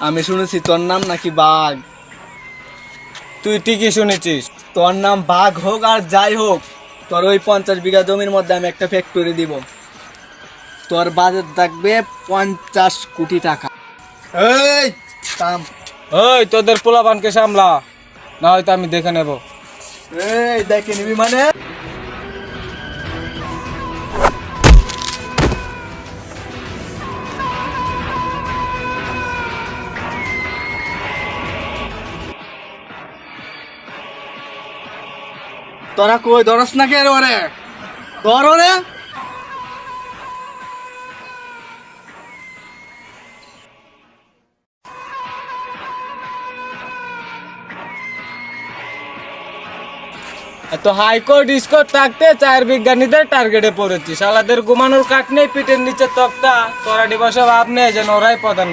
আমি শুনেছি তোর নাম নাকি বাঘ। তুই ঠিকই শুনেছিস। তোর নাম বাঘ হোক আর যাই হোক, তোর ওই 50 বিঘা জমির মধ্যে আমি একটা ফ্যাক্টরি দিব। তোর বাজেট থাকবে 50 কোটি টাকা। এই থাম। ওই তোদের পোলাপানকে সামলা, না হয়তো আমি দেখে নেব। এই দেখে নিবি মানে? তোরা কই ধরস না কে রে? ধর রে। এত হাইকোর্ট স্কোর থাকতে 4 বিজ্ঞানীদের টার্গেটে পড়েছি। শালাদের ঘুমানোর কাঠ নেই, পিঠের নিচে তক্তা, তোরা বসে ভাব নেই যেন ওরাই প্রধান।